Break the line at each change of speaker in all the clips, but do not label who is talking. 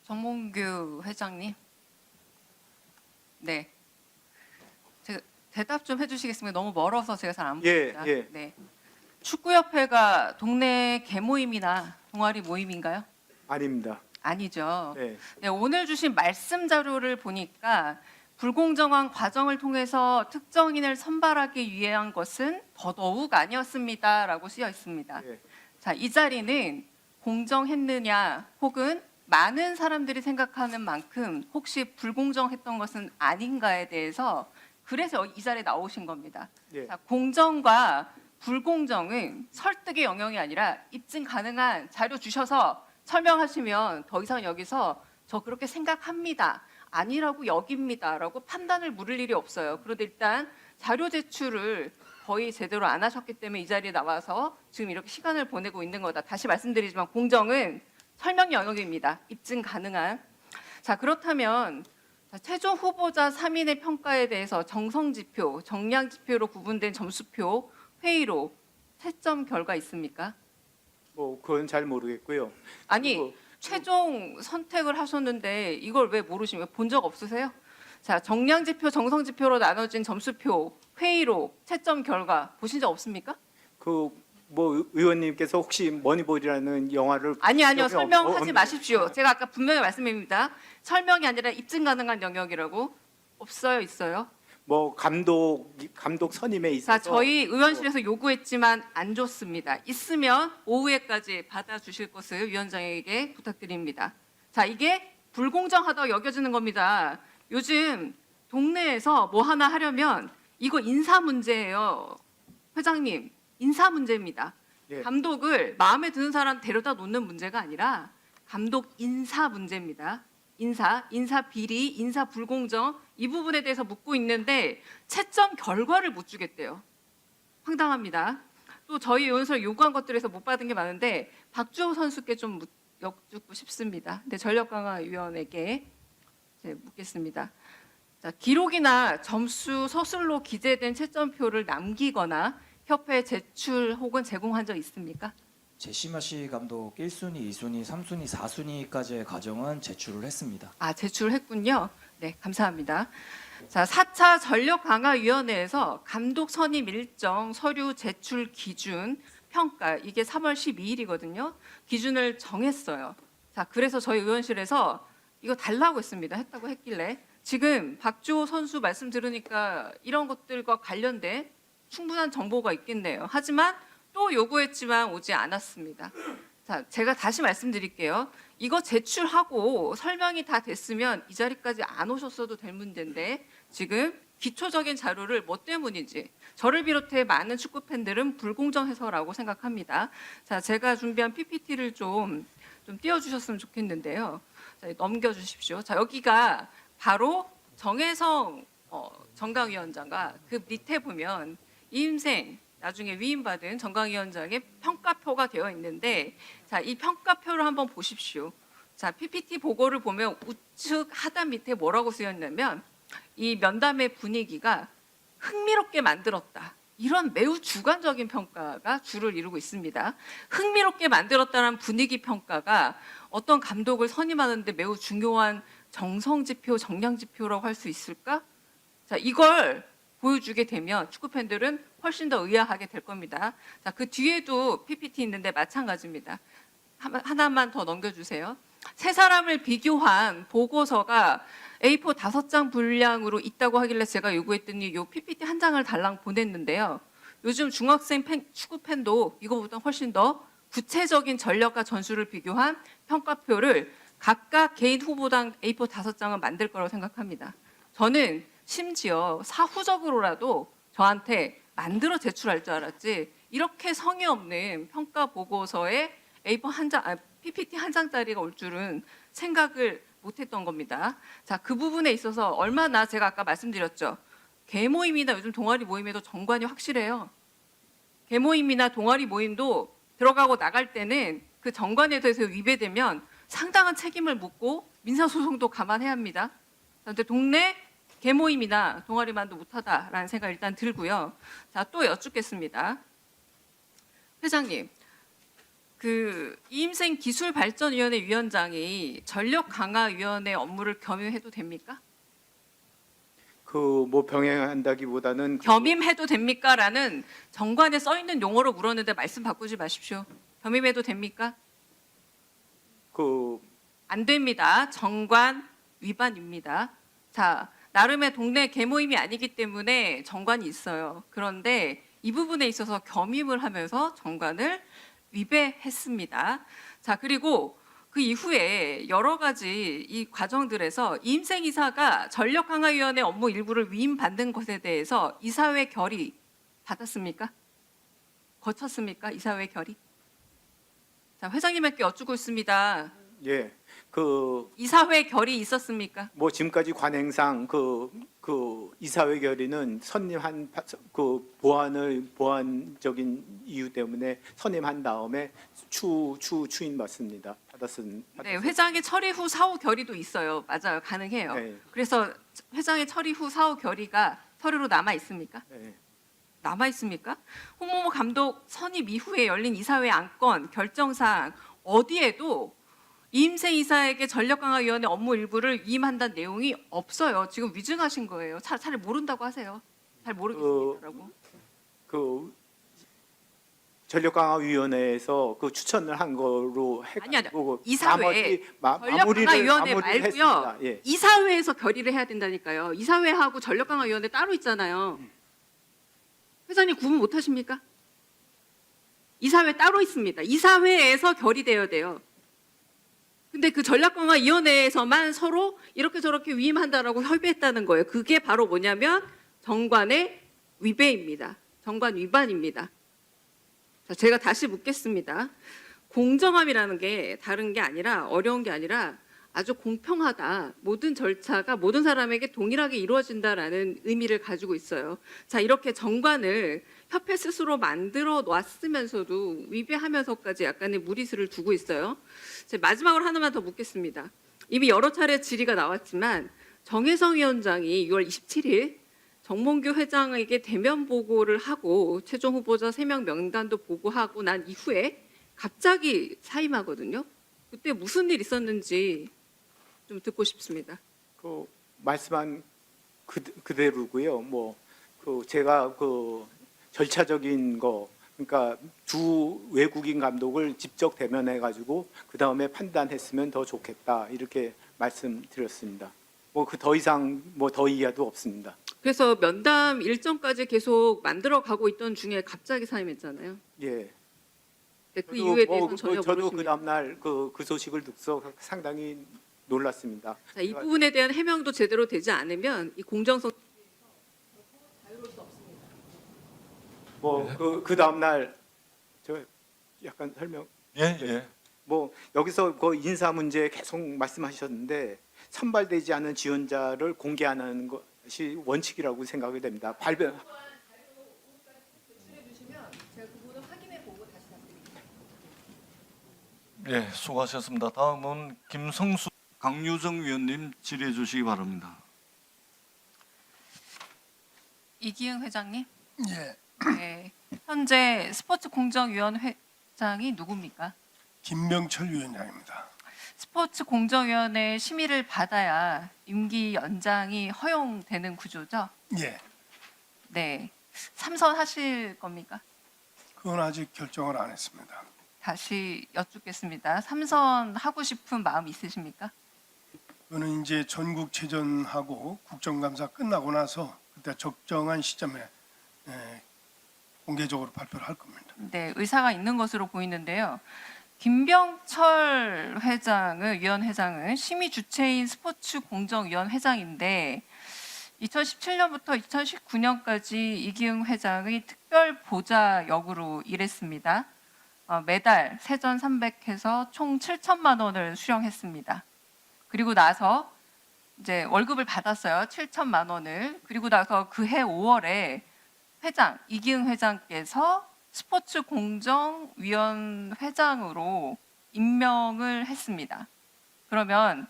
정몽규 회장님. 네. 제가 대답 좀 해주시겠습니까? 너무 멀어서 제가 잘 안 보입니다.
예.
네. 축구협회가 동네 개모임이나 동아리 모임인가요?
아닙니다.
아니죠.
네.
네, 오늘 주신 말씀 자료를 보니까 불공정한 과정을 통해서 특정인을 선발하기 위한 것은 더더욱 아니었습니다라고 쓰여 있습니다.
예.
자, 이 자리는 공정했느냐 혹은 많은 사람들이 생각하는 만큼 혹시 불공정했던 것은 아닌가에 대해서 그래서 이 자리에 나오신 겁니다.
예.
자, 공정과 불공정은 설득의 영역이 아니라 입증 가능한 자료 주셔서 설명하시면 더 이상 여기서 저 그렇게 생각합니다. 아니라고 여깁니다라고 판단을 물을 일이 없어요. 그런데 일단 자료 제출을 거의 제대로 안 하셨기 때문에 이 자리에 나와서 지금 이렇게 시간을 보내고 있는 거다. 다시 말씀드리지만 공정은 설명 영역입니다. 입증 가능한. 자, 그렇다면 최종 후보자 3인의 평가에 대해서 정성지표, 정량지표로 구분된 점수표, 회의로 채점 결과 있습니까?
뭐 그건 잘 모르겠고요.
아니,
그리고
최종 선택을 하셨는데 이걸 왜 모르시면 본 적 없으세요? 자, 정량지표, 정성지표로 나눠진 점수표, 회의로 채점 결과 보신 적 없습니까?
뭐 의원님께서 혹시 머니볼이라는 영화를
아니요,
여기
설명하지
없-
마십시오. 제가 아까 분명히 말씀드립니다. 설명이 아니라 입증 가능한 영역이라고. 없어요, 있어요?
뭐 감독 선임에 있어서
자, 저희 의원실에서 요구했지만 안 줬습니다. 있으면 오후에까지 받아주실 것을 위원장에게 부탁드립니다. 자, 이게 불공정하다고 여겨지는 겁니다. 요즘 동네에서 뭐 하나 하려면 이거 인사 문제예요. 회장님, 인사 문제입니다.
예.
감독을 마음에 드는 사람 데려다 놓는 문제가 아니라 감독 인사 문제입니다. 인사 비리, 인사 불공정 이 부분에 대해서 묻고 있는데 채점 결과를 못 주겠대요. 황당합니다. 또 저희 의원실 요구한 것들에서 못 받은 게 많은데 박주호 선수께 좀 여쭙고 싶습니다. 근데 전력강화위원회에게 묻겠습니다. 자, 기록이나 점수 서술로 기재된 채점표를 남기거나 협회에 제출 혹은 제공한 적 있습니까?
제시마시 감독 1순위, 2순위, 3순위, 4순위까지의 과정은 제출을 했습니다.
아, 제출했군요. 네, 감사합니다. 자, 4차 전력강화위원회에서 감독 선임 일정, 서류 제출 기준, 평가 이게 3월 12일이거든요. 기준을 정했어요. 자, 그래서 저희 의원실에서 이거 달라고 했습니다. 했다고 했길래 지금 박주호 선수 말씀 들으니까 이런 것들과 관련된 충분한 정보가 있겠네요. 하지만 또 요구했지만 오지 않았습니다. 자, 제가 다시 말씀드릴게요. 이거 제출하고 설명이 다 됐으면 이 자리까지 안 오셨어도 될 문제인데 지금 기초적인 자료를 뭐 때문인지 저를 비롯해 많은 축구 팬들은 불공정해서라고 생각합니다. 자, 제가 준비한 PPT를 좀 띄워주셨으면 좋겠는데요. 자, 넘겨주십시오. 자, 여기가 바로 정혜성 정강위원장과 그 밑에 보면 이임생 나중에 위임받은 정강위원장의 평가표가 되어 있는데 자, 이 평가표를 한번 보십시오. 자, PPT 보고를 보면 우측 하단 밑에 뭐라고 쓰였냐면 이 면담의 분위기가 흥미롭게 만들었다. 이런 매우 주관적인 평가가 주를 이루고 있습니다. 흥미롭게 만들었다는 분위기 평가가 어떤 감독을 선임하는데 매우 중요한 정성지표, 정량지표라고 할 수 있을까? 자, 이걸 보여주게 되면 축구 팬들은 훨씬 더 의아하게 될 겁니다. 자, 그 뒤에도 PPT 있는데 마찬가지입니다. 하나만 더 넘겨주세요. 세 사람을 비교한 보고서가 A4 5장 분량으로 있다고 하길래 제가 요구했더니 요 PPT 한 장을 달랑 보냈는데요. 요즘 중학생 축구 팬도 이거보다 훨씬 더 구체적인 전력과 전술을 비교한 평가표를 각각 개인 후보당 A4 5장을 만들 거라고 생각합니다. 저는 심지어 사후적으로라도 저한테 만들어 제출할 줄 알았지 이렇게 성의 없는 평가 보고서에 A4 한 장, PPT 한 장짜리가 올 줄은 생각을 못했던 겁니다. 자, 그 부분에 있어서 얼마나 제가 아까 말씀드렸죠. 개모임이나 요즘 동아리 모임에도 정관이 확실해요. 개모임이나 동아리 모임도 들어가고 나갈 때는 그 정관에 대해서 위배되면 상당한 책임을 묻고 민사소송도 감안해야 합니다. 그런데 동네 개모임이나 동아리만도 못하다라는 생각 일단 들고요. 자, 또 여쭙겠습니다. 회장님, 그 이임생 기술발전위원회 위원장이 전력강화위원회 업무를 겸임해도 됩니까?
그 뭐 병행한다기보다는
겸임해도 됩니까?라는 정관에 써 있는 용어로 물었는데 말씀 바꾸지 마십시오. 겸임해도 됩니까?
그
안 됩니다. 정관 위반입니다. 자, 나름의 동네 계모임이 아니기 때문에 정관이 있어요. 그런데 이 부분에 있어서 겸임을 하면서 정관을 위배했습니다. 자, 그리고 그 이후에 여러 가지 이 과정들에서 이임생 이사가 전력강화위원회 업무 일부를 위임받는 것에 대해서 이사회 결의 받았습니까? 거쳤습니까? 이사회 결의? 자, 회장님께 여쭙고 있습니다.
예. 그
이사회 결의 있었습니까?
뭐 지금까지 관행상 그 이사회 결의는 선임한 그 보안적인 이유 때문에 선임한 다음에 추인 받습니다.
네, 회장의 처리 후 사후 결의도 있어요. 맞아요, 가능해요.
네.
그래서 회장의 처리 후 사후 결의가 서류로 남아 있습니까?
네.
남아 있습니까? 홍모모 감독 선임 이후에 열린 이사회 안건 결정사항 어디에도 이임생 이사에게 전력강화위원회 업무 일부를 위임한다는 내용이 없어요. 지금 위증하신 거예요. 잘 모른다고 하세요. 잘 모르겠습니다라고.
그 전력강화위원회에서 그 추천을 한 거로 해가지고
이사회
마무리를
전력강화위원회 말고요.
했습니다. 예.
이사회에서 결의를 해야 된다니까요. 이사회하고 전력강화위원회 따로 있잖아요. 회장님 구분 못 하십니까? 이사회 따로 있습니다. 이사회에서 결의되어야 돼요. 근데 그 전략강화위원회에서만 서로 이렇게 저렇게 위임한다라고 협의했다는 거예요. 그게 바로 뭐냐면 정관의 위배입니다. 정관 위반입니다. 자, 제가 다시 묻겠습니다. 공정함이라는 게 다른 게 아니라 어려운 게 아니라 아주 공평하다. 모든 절차가 모든 사람에게 동일하게 이루어진다라는 의미를 가지고 있어요. 자, 이렇게 정관을 협회 스스로 만들어 놨으면서도 위배하면서까지 약간의 무리수를 두고 있어요. 자, 마지막으로 하나만 더 묻겠습니다. 이미 여러 차례 질의가 나왔지만 정혜성 위원장이 6월 27일 정몽규 회장에게 대면 보고를 하고 최종 후보자 3명 명단도 보고하고 난 이후에 갑자기 사임하거든요. 그때 무슨 일 있었는지 좀 듣고 싶습니다.
그 말씀한 그대로고요. 뭐 그 제가 그 절차적인 거 그러니까 두 외국인 감독을 직접 대면해 가지고 그 다음에 판단했으면 더 좋겠다 이렇게 말씀드렸습니다. 뭐 그 더 이상 뭐 더 이하도 없습니다.
그래서 면담 일정까지 계속 만들어 가고 있던 중에 갑자기 사임했잖아요.
예.
네, 그 이유에
뭐
대해서는 전혀
저도 그
모르십니다.
다음 날그 소식을 듣고서 상당히 놀랐습니다.
자, 이 부분에 대한 해명도 제대로 되지 않으면 이 공정성
뭐 그 다음 날 저 약간 설명
예.
뭐 여기서 그 인사 문제 계속 말씀하셨는데 선발되지 않은 지원자를 공개 안 하는 것이 원칙이라고 생각이 됩니다. 발변
예, 수고하셨습니다. 다음은 김성수 강유정 위원님 질의해 주시기 바랍니다.
이기흥 회장님.
예,
네. 현재 스포츠공정위원회장이 누굽니까?
김명철 위원장입니다.
스포츠공정위원회 심의를 받아야 임기 연장이 허용되는 구조죠?
예,
네. 삼선하실 겁니까?
그건 아직 결정을 안 했습니다.
다시 여쭙겠습니다. 삼선하고 싶은 마음 있으십니까?
그거는 이제 전국체전하고 국정감사 끝나고 나서 그때 적정한 시점에 공개적으로 발표를 할 겁니다.
네, 의사가 있는 것으로 보이는데요. 김병철 위원회장은 심의 주체인 스포츠공정위원회장인데 2017년부터 2019년까지 이기흥 회장의 특별 보좌 역으로 일했습니다. 매달 세전 300해서 총 7천만 원을 수령했습니다. 그리고 나서 이제 월급을 받았어요. 7천만 원을. 그리고 나서 그해 5월에 이기흥 회장께서 스포츠공정위원회장으로 임명을 했습니다. 그러면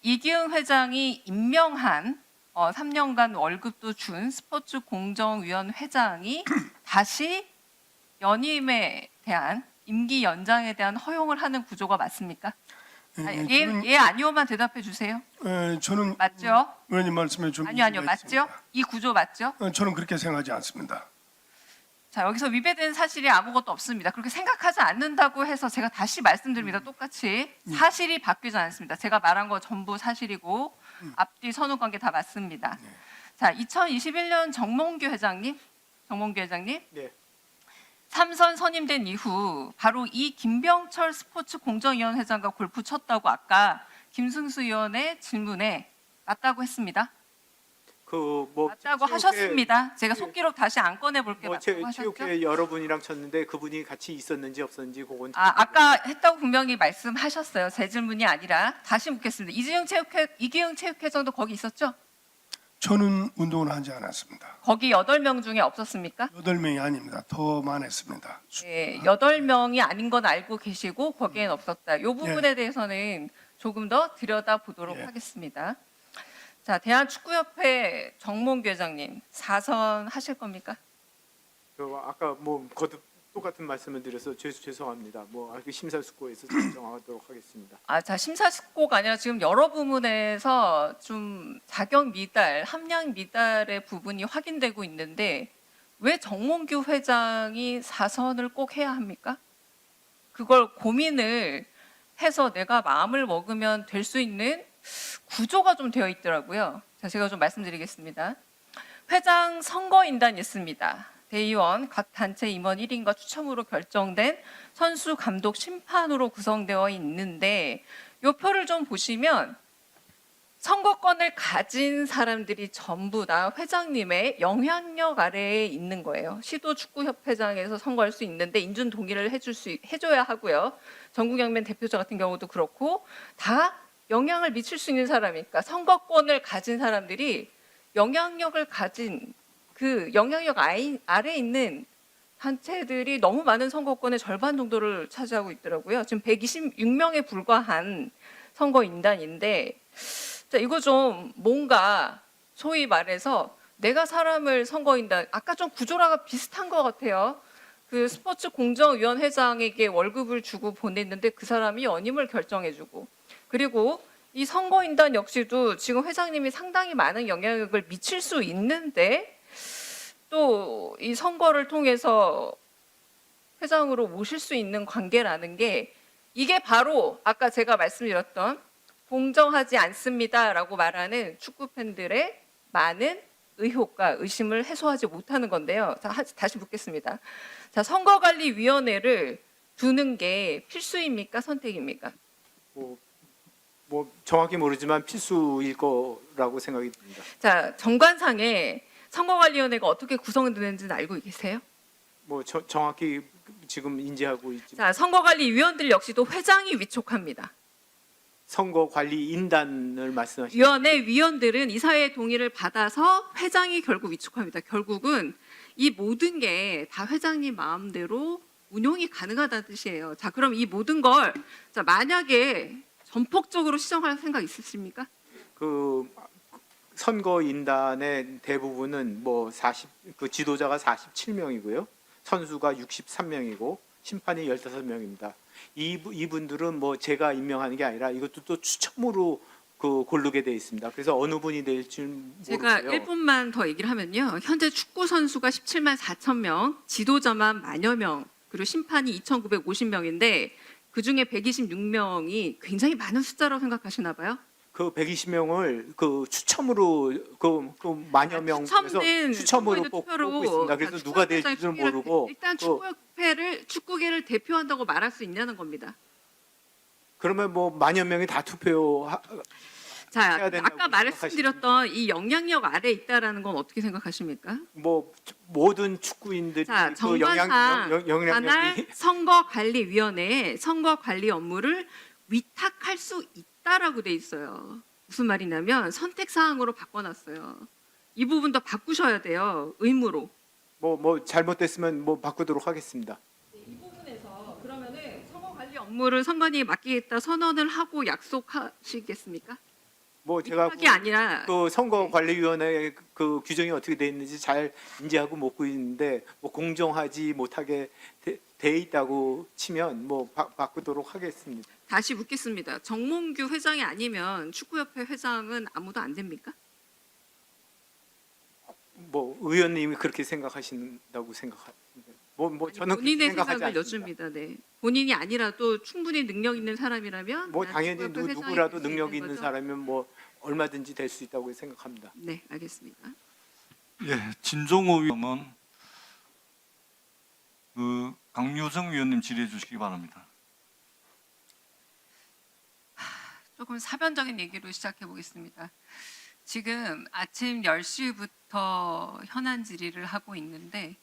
이기흥 회장이 임명한 3년간 월급도 준 스포츠공정위원회장이 다시 연임에 대한 임기 연장에 대한 허용을 하는 구조가 맞습니까?
저는,
예 아니오만 대답해 주세요.
저는
맞죠?
의원님 말씀에 좀
아니요
이유가
맞죠?
있습니다.
이 구조 맞죠?
저는 그렇게 생각하지 않습니다.
자 여기서 위배된 사실이 아무것도 없습니다. 그렇게 생각하지 않는다고 해서 제가 다시 말씀드립니다. 똑같이 사실이 바뀌지 않습니다. 제가 말한 거 전부 사실이고 앞뒤 선후 관계 다 맞습니다. 자 2021년 정몽규 회장님
네.
삼선 선임된 이후 바로 이 김병철 스포츠 공정위원 회장과 골프 쳤다고 아까 김승수 의원의 질문에 맞다고 했습니다.
그뭐
맞다고 하셨습니다. 제가 속기록 다시 안 꺼내 볼게
뭐
맞다고 하셨죠?
체육회 여러분이랑 쳤는데 그분이 같이 있었는지 없었는지 그건
아까 했다고 분명히 말씀하셨어요. 제 질문이 아니라 다시 묻겠습니다. 이기흥 체육회장도 거기 있었죠?
저는 운동을 하지 않았습니다.
거기 8명 중에 없었습니까?
8명이 아닙니다. 더 많았습니다.
네, 8명이 아닌 건 알고 계시고 거기엔 없었다. 이 부분에 대해서는 조금 더 들여다보도록
예.
하겠습니다. 자, 대한축구협회 정몽규 회장님 4선 하실 겁니까?
아까 뭐 거듭 똑같은 말씀을 드려서 죄송합니다. 뭐 심사숙고해서 결정하도록 하겠습니다.
자, 심사숙고가 아니라 지금 여러 부문에서 좀 자격 미달, 함량 미달의 부분이 확인되고 있는데 왜 정몽규 회장이 4선을 꼭 해야 합니까? 그걸 고민을 해서 내가 마음을 먹으면 될 수 있는 구조가 좀 되어 있더라고요. 자, 제가 좀 말씀드리겠습니다. 회장 선거인단이 있습니다. 대의원, 각 단체 임원 1인과 추첨으로 결정된 선수, 감독, 심판으로 구성되어 있는데 이 표를 좀 보시면 선거권을 가진 사람들이 전부 다 회장님의 영향력 아래에 있는 거예요. 시도축구협회장에서 선거할 수 있는데 인준 동의를 해줘야 하고요. 전국연맹 대표자 같은 경우도 그렇고 다 영향을 미칠 수 있는 사람이니까 선거권을 가진 사람들이 영향력을 가진 그 영향력 아래에 있는 단체들이 너무 많은 선거권의 절반 정도를 차지하고 있더라고요. 지금 126명에 불과한 선거인단인데 자, 이거 좀 뭔가 소위 말해서 내가 사람을 선거인단 아까 좀 구조라가 비슷한 것 같아요. 그 스포츠 공정위원 회장에게 월급을 주고 보냈는데 그 사람이 연임을 결정해주고 그리고 이 선거인단 역시도 지금 회장님이 상당히 많은 영향력을 미칠 수 있는데 또 이 선거를 통해서 회장으로 모실 수 있는 관계라는 게 이게 바로 아까 제가 말씀드렸던 공정하지 않습니다라고 말하는 축구 팬들의 많은 의혹과 의심을 해소하지 못하는 건데요. 자, 다시 묻겠습니다. 자, 선거관리위원회를 두는 게 필수입니까? 선택입니까?
뭐 정확히 모르지만 필수일 거라고 생각이 듭니다.
자, 정관상에 선거관리위원회가 어떻게 구성되는지는 알고 계세요?
뭐 정확히 지금 인지하고 있지.
자, 선거관리위원들 역시도 회장이 위촉합니다.
선거관리인단을 말씀하시는
위원회 위원들은 이사회의 동의를 받아서 회장이 결국 위촉합니다. 결국은 이 모든 게 다 회장님 마음대로 운용이 가능하다는 뜻이에요. 자, 그럼 이 모든 걸 자, 만약에 전폭적으로 시정할 생각 있으십니까?
그 선거인단의 대부분은 그 지도자가 47명이고요. 선수가 63명이고 심판이 15명입니다. 이분들은 뭐 제가 임명하는 게 아니라 이것도 또 추첨으로 고르게 돼 있습니다. 그래서 어느 분이 될지 모르고요.
제가 1분만 더 얘기를 하면요. 현재 축구 선수가 17만 4천 명, 지도자만 만여 명, 그리고 심판이 2,950명인데 그 중에 126명이 굉장히 많은 숫자라고 생각하시나 봐요.
그 120명을 그 추첨으로 그 만여 명 중에서 추첨으로 뽑고 있습니다. 그래서 누가 될지는 모르고
일단 축구계를 대표한다고 말할 수 있냐는 겁니다.
그러면 뭐 만여 명이 다 투표
자,
해야 된다고
아까 말씀드렸던 이 영향력 아래에 있다라는 건 어떻게 생각하십니까?
뭐 모든 축구인들이
자,
그
정관상
영향력이
관할 선거관리위원회에 선거관리 업무를 위탁할 수 있다라고 돼 있어요. 무슨 말이냐면 선택 사항으로 바꿔놨어요. 이 부분도 바꾸셔야 돼요. 의무로.
뭐 잘못됐으면 뭐 바꾸도록 하겠습니다.
이 부분에서 그러면은 선거관리 업무를 선관위에 맡기겠다 선언을 하고 약속하시겠습니까?
뭐 제가
입학이 아니라
그 선거관리위원회 그 규정이 어떻게 돼 있는지 잘 인지하고 못 있는데 뭐 공정하지 못하게 돼 있다고 치면 뭐 바꾸도록 하겠습니다.
다시 묻겠습니다. 정몽규 회장이 아니면 축구협회 회장은 아무도 안 됩니까?
뭐 의원님이 그렇게 생각하신다고 생각합니다. 뭐 저는 그렇게
본인의
생각하지
생각을
않습니다.
여쭙니다. 네. 본인이 아니라도 충분히 능력 있는 사람이라면
뭐 당연히
축구협회 회장이
누구라도
될수
능력
있는
있는
거죠?
사람이면 뭐 얼마든지 될 수 있다고 생각합니다.
네, 알겠습니다.
예, 진종호 위원은 그 강유정 위원님 질의해 주시기 바랍니다.
조금 사변적인 얘기로 시작해 보겠습니다. 지금 아침 10시부터 현안 질의를 하고 있는데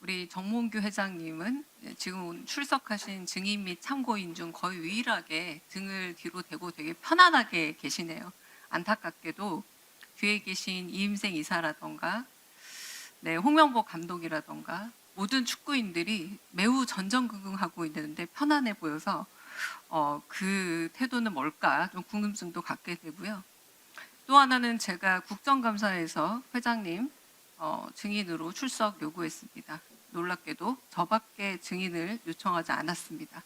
우리 정몽규 회장님은 지금 출석하신 증인 및 참고인 중 거의 유일하게 등을 뒤로 대고 되게 편안하게 계시네요. 안타깝게도 뒤에 계신 이임생 이사라던가 네, 홍명보 감독이라던가 모든 축구인들이 매우 전전긍긍하고 있는데 편안해 보여서 그 태도는 뭘까 좀 궁금증도 갖게 되고요. 또 하나는 제가 국정감사에서 회장님 증인으로 출석 요구했습니다. 놀랍게도 저밖에 증인을 요청하지 않았습니다.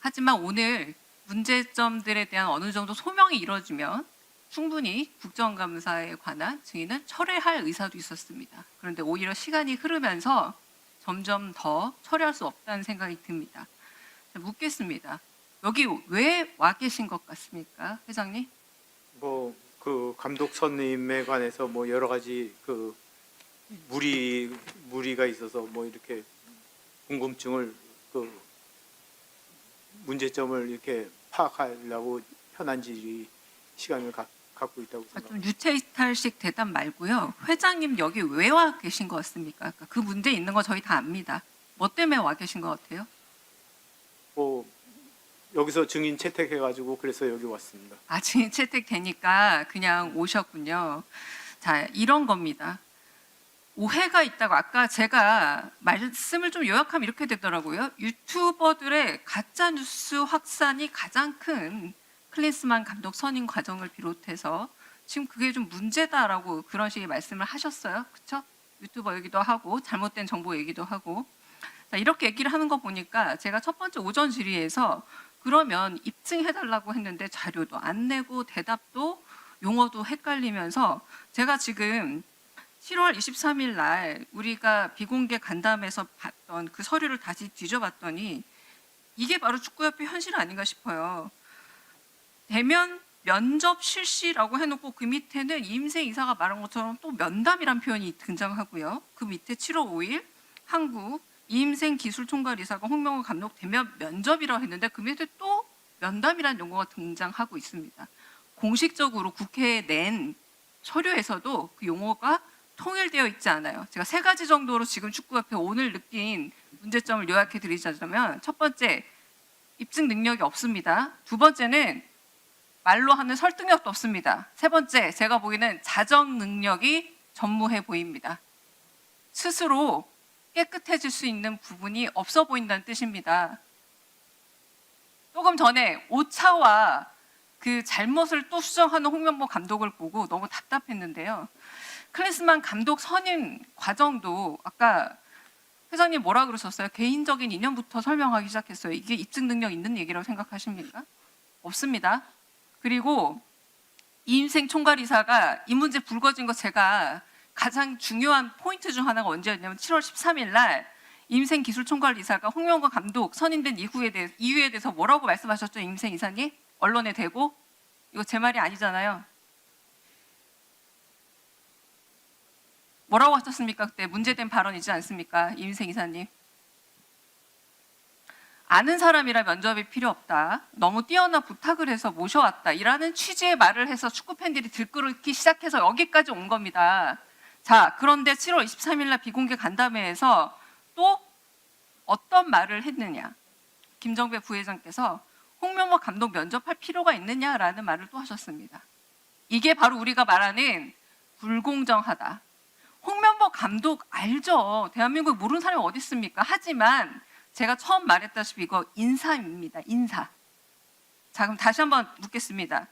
하지만 오늘 문제점들에 대한 어느 정도 소명이 이루어지면 충분히 국정감사에 관한 증인은 철회할 의사도 있었습니다. 그런데 오히려 시간이 흐르면서 점점 더 철회할 수 없다는 생각이 듭니다. 묻겠습니다. 여기 왜 와 계신 것 같습니까, 회장님?
뭐 그 감독 선임에 관해서 뭐 여러 가지 그 무리가 있어서 뭐 이렇게 궁금증을 그 문제점을 이렇게 파악하려고 현안 질의 시간을 갖고 있다고 생각합니다.
좀 유체이탈식 대답 말고요. 회장님 여기 왜 와 계신 것 같습니까? 그러니까 그 문제 있는 거 저희 다 압니다. 뭐 때문에 와 계신 것 같아요?
뭐 여기서 증인 채택해가지고 그래서 여기 왔습니다.
아, 증인 채택되니까 그냥 오셨군요. 자, 이런 겁니다. 오해가 있다고 아까 제가 말씀을 좀 요약하면 이렇게 되더라고요. 유튜버들의 가짜 뉴스 확산이 가장 큰 클린스만 감독 선임 과정을 비롯해서 지금 그게 좀 문제다라고 그런 식의 말씀을 하셨어요. 그렇죠? 유튜버 얘기도 하고 잘못된 정보 얘기도 하고 자, 이렇게 얘기를 하는 거 보니까 제가 첫 번째 오전 질의에서 그러면 입증해달라고 했는데 자료도 안 내고 대답도 용어도 헷갈리면서 제가 지금 7월 23일 날 우리가 비공개 간담회에서 봤던 그 서류를 다시 뒤져봤더니 이게 바로 축구협회 현실 아닌가 싶어요. 대면 면접 실시라고 해놓고 그 밑에는 이임생 이사가 말한 것처럼 또 면담이란 표현이 등장하고요. 그 밑에 7월 5일 한국 이임생 기술총괄이사가 홍명호 감독 대면 면접이라고 했는데 그 밑에 또 면담이라는 용어가 등장하고 있습니다. 공식적으로 국회에 낸 서류에서도 그 용어가 통일되어 있지 않아요. 제가 세 가지 정도로 지금 축구협회 오늘 느낀 문제점을 요약해 드리자면 첫 번째, 입증 능력이 없습니다. 두 번째는 말로 하는 설득력도 없습니다. 세 번째, 제가 보기에는 자정 능력이 전무해 보입니다. 스스로 깨끗해질 수 있는 부분이 없어 보인다는 뜻입니다. 조금 전에 오차와 그 잘못을 또 수정하는 홍명보 감독을 보고 너무 답답했는데요. 클린스만 감독 선임 과정도 아까 회장님 뭐라 그러셨어요? 개인적인 인연부터 설명하기 시작했어요. 이게 입증 능력 있는 얘기라고 생각하십니까? 없습니다. 그리고 이임생 총괄이사가 이 문제 불거진 거 제가 가장 중요한 포인트 중 하나가 언제였냐면 7월 13일 날 이임생 기술총괄이사가 홍명보 감독 선임된 이유에 대해서 뭐라고 말씀하셨죠? 이임생 이사님? 언론에 대고? 이거 제 말이 아니잖아요. 뭐라고 하셨습니까? 그때 문제된 발언이지 않습니까? 이임생 이사님. 아는 사람이라 면접이 필요 없다. 너무 뛰어나 부탁을 해서 모셔왔다. 이라는 취지의 말을 해서 축구 팬들이 들끓기 시작해서 여기까지 온 겁니다. 자, 그런데 7월 23일 날 비공개 간담회에서 또 어떤 말을 했느냐. 김정배 부회장께서 홍명보 감독 면접할 필요가 있느냐라는 말을 또 하셨습니다. 이게 바로 우리가 말하는 불공정하다. 홍명보 감독 알죠. 대한민국에 모르는 사람이 어디 있습니까? 하지만 제가 처음 말했다시피 이거 인사입니다. 인사. 자, 그럼 다시 한번 묻겠습니다.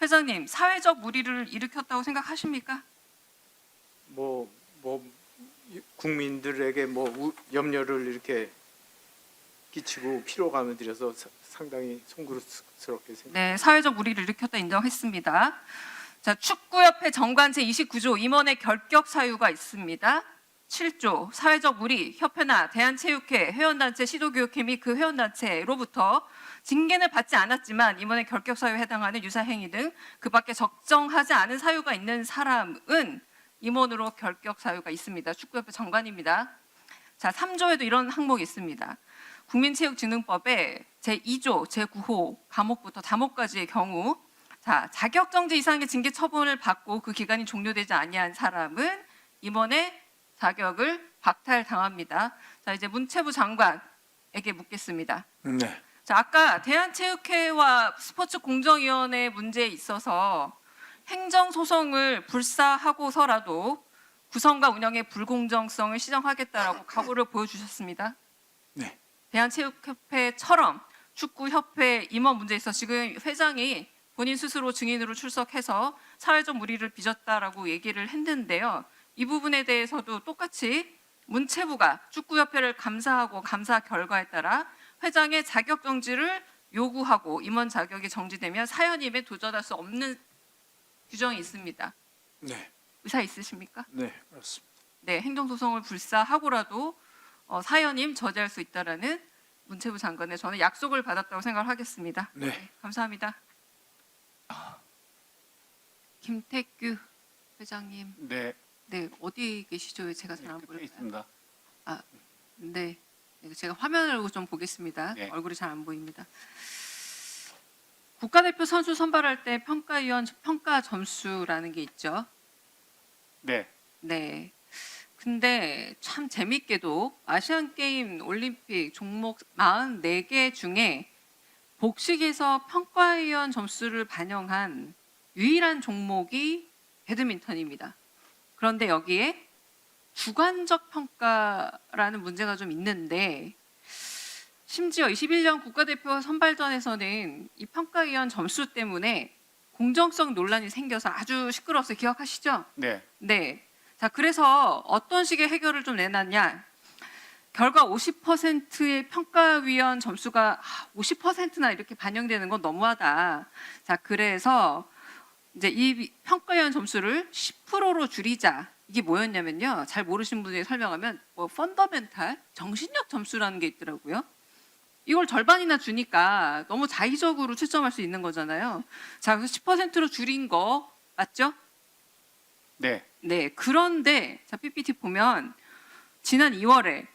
회장님, 사회적 물의를 일으켰다고 생각하십니까?
뭐 국민들에게 염려를 이렇게 끼치고 피로감을 들여서 상당히 송구스럽게 생각합니다.
네, 사회적 물의를 일으켰다 인정했습니다. 자, 축구협회 정관 제29조 임원의 결격 사유가 있습니다. 7조 사회적 물의, 협회나 대한체육회, 회원단체, 시도교육회 및 그 회원단체로부터 징계는 받지 않았지만 임원의 결격 사유에 해당하는 유사행위 등 그 밖에 적정하지 않은 사유가 있는 사람은 임원으로 결격 사유가 있습니다. 축구협회 정관입니다. 자, 3조에도 이런 항목이 있습니다. 국민체육진흥법에 제2조 제9호 감옥부터 다목까지의 경우 자, 자격정지 이상의 징계 처분을 받고 그 기간이 종료되지 아니한 사람은 임원의 자격을 박탈당합니다. 자, 이제 문체부 장관에게 묻겠습니다.
네.
자, 아까 대한체육회와 스포츠공정위원회 문제에 있어서 행정소송을 불사하고서라도 구성과 운영의 불공정성을 시정하겠다라고 각오를 보여주셨습니다.
네.
대한체육협회처럼 축구협회 임원 문제에 있어서 지금 회장이 본인 스스로 증인으로 출석해서 사회적 물의를 빚었다라고 얘기를 했는데요. 이 부분에 대해서도 똑같이 문체부가 축구협회를 감사하고 감사 결과에 따라 회장의 자격 정지를 요구하고 임원 자격이 정지되면 사연임에 도전할 수 없는 규정이 있습니다.
네.
의사 있으십니까?
네. 그렇습니다.
네, 행정소송을 불사하고라도 사연임 저지할 수 있다라는 문체부 장관의 저는 약속을 받았다고 생각하겠습니다.
네.
감사합니다. 김태규 회장님,
네.
네 어디 계시죠? 제가 잘 안
끝에
보여요.
있습니다.
네, 제가 화면을 좀 보겠습니다.
네.
얼굴이 잘 안 보입니다. 국가대표 선수 선발할 때 평가위원 평가 점수라는 게 있죠.
네.
네. 근데 참 재밌게도 아시안 게임 올림픽 종목 44개 중에 복식에서 평가위원 점수를 반영한 유일한 종목이 배드민턴입니다. 그런데 여기에 주관적 평가라는 문제가 좀 있는데 심지어 21년 국가대표 선발전에서는 이 평가위원 점수 때문에 공정성 논란이 생겨서 아주 시끄러웠어요. 기억하시죠?
네.
네. 자, 그래서 어떤 식의 해결을 좀 내놨냐? 결과 50%의 평가위원 점수가 50%나 이렇게 반영되는 건 너무하다. 자, 그래서 이제 이 평가위원 점수를 10%로 줄이자. 이게 뭐였냐면요. 잘 모르시는 분들이 설명하면 펀더멘탈, 정신력 점수라는 게 있더라고요. 이걸 절반이나 주니까 너무 자의적으로 채점할 수 있는 거잖아요. 자, 그래서 10%로 줄인 거 맞죠?
네.
네. 그런데 자, PPT 보면 지난 2월에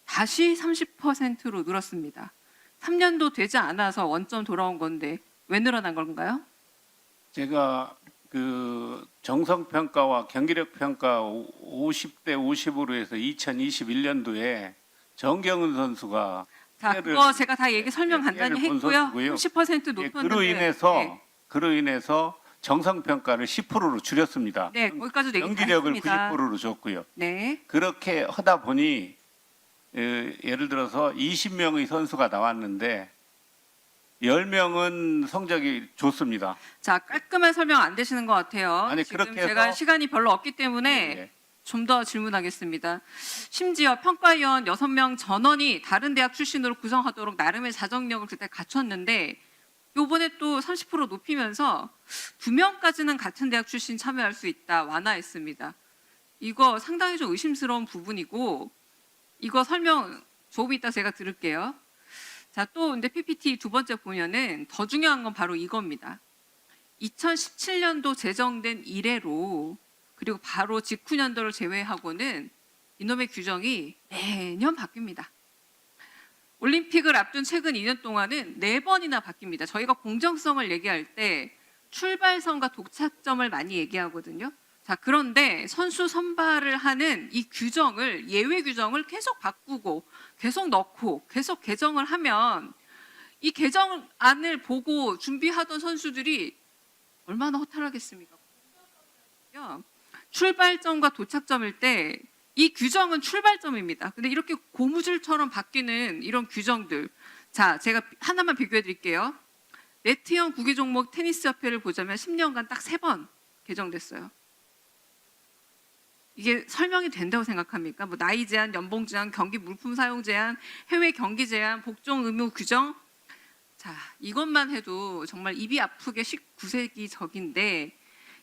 다시 30%로 늘었습니다. 3년도 되지 않아서 원점 돌아온 건데 왜 늘어난 건가요?
제가 그 정성평가와 경기력평가 50대 50으로 해서 2021년도에 정경은 선수가
자, 그거 제가 다 얘기 설명 간단히
피해를 본
했고요.
선수고요.
30% 높였는데
그로 인해서 정성평가를 10%로 줄였습니다.
네, 거기까지도 얘기 다
경기력을
했습니다.
90%로 줬고요.
네.
그렇게 하다 보니 예를 들어서 20명의 선수가 나왔는데 10명은 성적이 좋습니다.
자, 깔끔한 설명 안 되시는 것 같아요.
아니,
지금
그렇게 해서-
제가 시간이 별로 없기 때문에
예.
좀 더 질문하겠습니다. 심지어 평가위원 6명 전원이 다른 대학 출신으로 구성하도록 나름의 자정력을 그때 갖췄는데 요번에 또 30% 높이면서 2명까지는 같은 대학 출신 참여할 수 있다 완화했습니다. 이거 상당히 좀 의심스러운 부분이고 이거 설명 조금 이따 제가 들을게요. 자, 또 근데 PPT 두 번째 보면은 더 중요한 건 바로 이겁니다. 2017년도 제정된 이래로 그리고 바로 직후년도를 제외하고는 이놈의 규정이 매년 바뀝니다. 올림픽을 앞둔 최근 2년 동안은 4번이나 바뀝니다. 저희가 공정성을 얘기할 때 출발선과 도착점을 많이 얘기하거든요. 자, 그런데 선수 선발을 하는 이 규정을 예외 규정을 계속 바꾸고 계속 넣고 계속 개정을 하면 이 개정안을 보고 준비하던 선수들이 얼마나 허탈하겠습니까? 출발점과 도착점일 때 이 규정은 출발점입니다. 근데 이렇게 고무줄처럼 바뀌는 이런 규정들. 자, 제가 하나만 비교해 드릴게요. 네트형 구기 종목 테니스 협회를 보자면 10년간 딱 3번 개정됐어요. 이게 설명이 된다고 생각합니까? 뭐 나이 제한, 연봉 제한, 경기 물품 사용 제한, 해외 경기 제한, 복종 의무 규정. 자, 이것만 해도 정말 입이 아프게 19세기적인데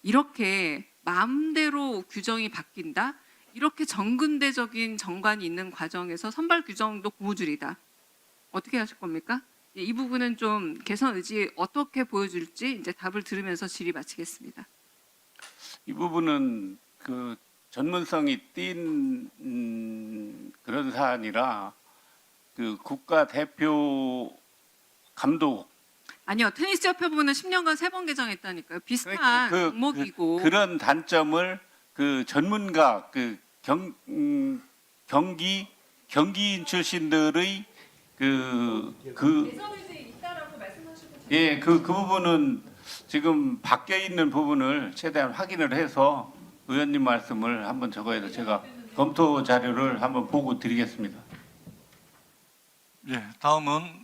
이렇게 마음대로 규정이 바뀐다? 이렇게 정근대적인 정관이 있는 과정에서 선발 규정도 고무줄이다. 어떻게 하실 겁니까? 이 부분은 좀 개선 의지 어떻게 보여줄지 이제 답을 들으면서 질의 마치겠습니다.
이 부분은 그 전문성이 띈 그런 사안이라 그 국가 대표 감독
아니요, 테니스 협회 부분은 10년간 3번 개정했다니까요. 비슷한 종목이고.
그런 단점을 그 전문가 경기인 출신들의
개선 의지 있다라고 말씀하시고.
예, 그 부분은 지금 바뀌어 있는 부분을 최대한 확인을 해서 의원님 말씀을 한번 적어서 제가 검토 자료를 한번 보고 드리겠습니다.
예, 다음은